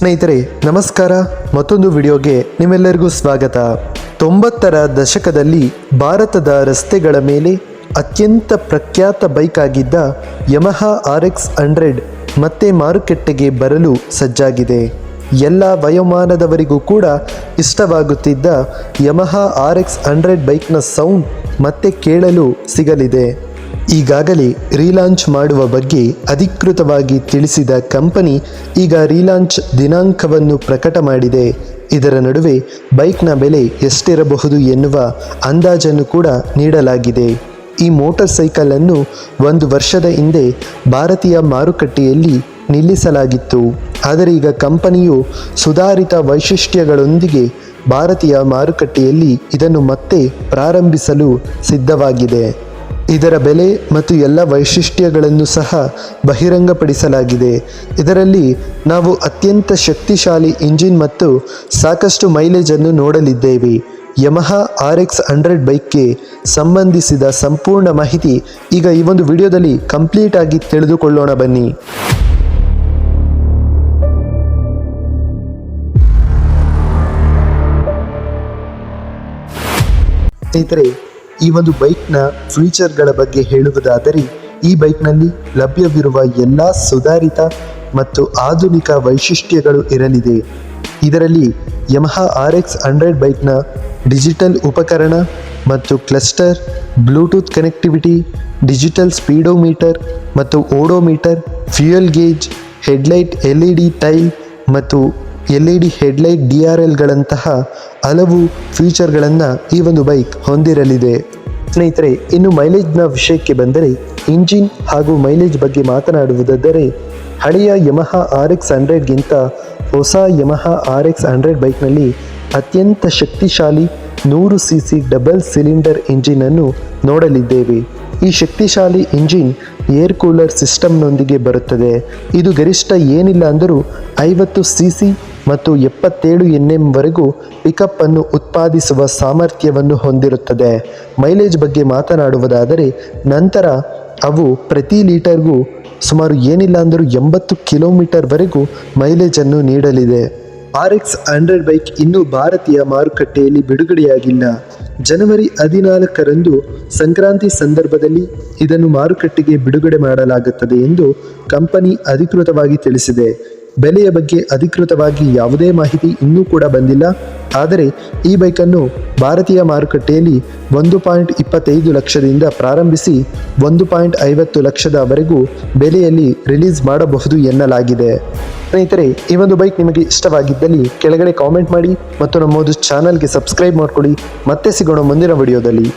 ಸ್ನೇಹಿತರೆ ನಮಸ್ಕಾರ. ಮತ್ತೊಂದು ವಿಡಿಯೋಗೆ ನಿಮ್ಮೆಲ್ಲರಿಗೂ ಸ್ವಾಗತ. 90ರ ದಶಕದಲ್ಲಿ ಭಾರತದ ರಸ್ತೆಗಳ ಮೇಲೆ ಅತ್ಯಂತ ಪ್ರಖ್ಯಾತ ಬೈಕ್ ಆಗಿದ್ದ ಯಮಹಾ RX100 ಮತ್ತೆ ಮಾರುಕಟ್ಟೆಗೆ ಬರಲು ಸಜ್ಜಾಗಿದೆ. ಎಲ್ಲ ವಯೋಮಾನದವರಿಗೂ ಕೂಡ ಇಷ್ಟವಾಗುತ್ತಿದ್ದ ಯಮಹಾ RX100 ಬೈಕ್ನ ಸೌಂಡ್ ಮತ್ತೆ ಕೇಳಲು ಸಿಗಲಿದೆ. ಈಗಾಗಲೇ ರೀಲಾಂಚ್ ಮಾಡುವ ಬಗ್ಗೆ ಅಧಿಕೃತವಾಗಿ ತಿಳಿಸಿದ ಕಂಪನಿ ಈಗ ರೀಲಾಂಚ್ ದಿನಾಂಕವನ್ನು ಪ್ರಕಟ ಮಾಡಿದೆ. ಇದರ ನಡುವೆ ಬೈಕ್ನ ಬೆಲೆ ಎಷ್ಟಿರಬಹುದು ಎನ್ನುವ ಅಂದಾಜನ್ನು ಕೂಡ ನೀಡಲಾಗಿದೆ. ಈ ಮೋಟಾರ್ ಸೈಕಲ್ ಅನ್ನು 1 ವರ್ಷದ ಹಿಂದೆ ಭಾರತೀಯ ಮಾರುಕಟ್ಟೆಯಲ್ಲಿ ನಿಲ್ಲಿಸಲಾಗಿತ್ತು. ಆದರೆ ಈಗ ಕಂಪನಿಯು ಸುಧಾರಿತ ವೈಶಿಷ್ಟ್ಯಗಳೊಂದಿಗೆ ಭಾರತೀಯ ಮಾರುಕಟ್ಟೆಯಲ್ಲಿ ಇದನ್ನು ಮತ್ತೆ ಪ್ರಾರಂಭಿಸಲು ಸಿದ್ಧವಾಗಿದೆ. ಇದರ ಬೆಲೆ ಮತ್ತು ಎಲ್ಲ ವೈಶಿಷ್ಟ್ಯಗಳನ್ನು ಸಹ ಬಹಿರಂಗಪಡಿಸಲಾಗಿದೆ. ಇದರಲ್ಲಿ ನಾವು ಅತ್ಯಂತ ಶಕ್ತಿಶಾಲಿ ಇಂಜಿನ್ ಮತ್ತು ಸಾಕಷ್ಟು ಮೈಲೇಜನ್ನು ನೋಡಲಿದ್ದೇವೆ. ಯಮಹಾ RX100 ಬೈಕ್ಗೆ ಸಂಬಂಧಿಸಿದ ಸಂಪೂರ್ಣ ಮಾಹಿತಿ ಈಗ ಈ ಒಂದು ವಿಡಿಯೋದಲ್ಲಿ ಕಂಪ್ಲೀಟ್ ಆಗಿ ತಿಳಿದುಕೊಳ್ಳೋಣ ಬನ್ನಿ. ಸ್ನೇಹಿತರೆ, ಈ ಒಂದು ಬೈಕ್ನ ಫೀಚರ್ಗಳ ಬಗ್ಗೆ ಹೇಳುವುದಾದರೆ, ಈ ಬೈಕ್ನಲ್ಲಿ ಲಭ್ಯವಿರುವ ಎಲ್ಲ ಸುಧಾರಿತ ಮತ್ತು ಆಧುನಿಕ ವೈಶಿಷ್ಟ್ಯಗಳು ಇರಲಿದೆ. ಇದರಲ್ಲಿ ಯಮಹಾ RX100 ಬೈಕ್ನ ಡಿಜಿಟಲ್ ಉಪಕರಣ ಮತ್ತು cluster, Bluetooth connectivity, digital speedometer ಮತ್ತು odometer, fuel gauge, headlight LED tail ಮತ್ತು LED ಹೆಡ್ಲೈಟ್ DRLಗಳಂತಹ ಹಲವು ಫೀಚರ್ಗಳನ್ನು ಈ ಒಂದು ಬೈಕ್ ಹೊಂದಿರಲಿದೆ. ಸ್ನೇಹಿತರೆ, ಇನ್ನು ಮೈಲೇಜ್ನ ವಿಷಯಕ್ಕೆ ಬಂದರೆ, ಇಂಜಿನ್ ಹಾಗೂ ಮೈಲೇಜ್ ಬಗ್ಗೆ ಮಾತನಾಡುವುದಾದರೆ, ಹಳೆಯ ಯಮಹಾ RX100ಗಿಂತ ಹೊಸ ಯಮಹಾ RX100 ಬೈಕ್ನಲ್ಲಿ ಅತ್ಯಂತ ಶಕ್ತಿಶಾಲಿ 100cc ಡಬಲ್ ಸಿಲಿಂಡರ್ ಇಂಜಿನನ್ನು ನೋಡಲಿದ್ದೇವೆ. ಈ ಶಕ್ತಿಶಾಲಿ ಇಂಜಿನ್ ಏರ್ ಕೂಲರ್ ಸಿಸ್ಟಮ್ನೊಂದಿಗೆ ಬರುತ್ತದೆ. ಇದು ಗರಿಷ್ಠ ಏನಿಲ್ಲ ಅಂದರೂ 50cc ಮತ್ತು 77 Nm ವರೆಗೂ ಪಿಕಪ್ ಅನ್ನು ಉತ್ಪಾದಿಸುವ ಸಾಮರ್ಥ್ಯವನ್ನು ಹೊಂದಿರುತ್ತದೆ. ಮೈಲೇಜ್ ಬಗ್ಗೆ ಮಾತನಾಡುವುದಾದರೆ, ನಂತರ ಅವು ಪ್ರತಿ ಲೀಟರ್ಗೂ ಸುಮಾರು ಏನಿಲ್ಲ ಅಂದರೂ 80 ಕಿಲೋಮೀಟರ್ ವರೆಗೂ ಮೈಲೇಜನ್ನು ನೀಡಲಿದೆ. RX100 ಬೈಕ್ ಇನ್ನೂ ಭಾರತೀಯ ಮಾರುಕಟ್ಟೆಯಲ್ಲಿ ಬಿಡುಗಡೆಯಾಗಿಲ್ಲ. ಜನವರಿ 14ರಂದು ಸಂಕ್ರಾಂತಿ ಸಂದರ್ಭದಲ್ಲಿ ಇದನ್ನು ಮಾರುಕಟ್ಟೆಗೆ ಬಿಡುಗಡೆ ಮಾಡಲಾಗುತ್ತದೆ ಎಂದು ಕಂಪನಿ ಅಧಿಕೃತವಾಗಿ ತಿಳಿಸಿದೆ. ಬೆಲೆಯ ಬಗ್ಗೆ ಅಧಿಕೃತವಾಗಿ ಯಾವುದೇ ಮಾಹಿತಿ ಇನ್ನೂ ಕೂಡ ಬಂದಿಲ್ಲ. ಆದರೆ ಈ ಬೈಕನ್ನು ಭಾರತೀಯ ಮಾರುಕಟ್ಟೆಯಲ್ಲಿ 1.25 ಲಕ್ಷದಿಂದ ಪ್ರಾರಂಭಿಸಿ 1.50 ಲಕ್ಷದವರೆಗೂ ಬೆಲೆಯಲ್ಲಿ ರಿಲೀಸ್ ಮಾಡಬಹುದು ಎನ್ನಲಾಗಿದೆ. ಸ್ನೇಹಿತರೆ, ಈ ಒಂದು ಬೈಕ್ ನಿಮಗೆ ಇಷ್ಟವಾಗಿದ್ದಲ್ಲಿ ಕೆಳಗಡೆ ಕಾಮೆಂಟ್ ಮಾಡಿ ಮತ್ತು ನಮ್ಮದು ಚಾನಲ್ಗೆ ಸಬ್ಸ್ಕ್ರೈಬ್ ಮಾಡ್ಕೊಳ್ಳಿ. ಮತ್ತೆ ಸಿಗೋಣ ಮುಂದಿನ ವಿಡಿಯೋದಲ್ಲಿ.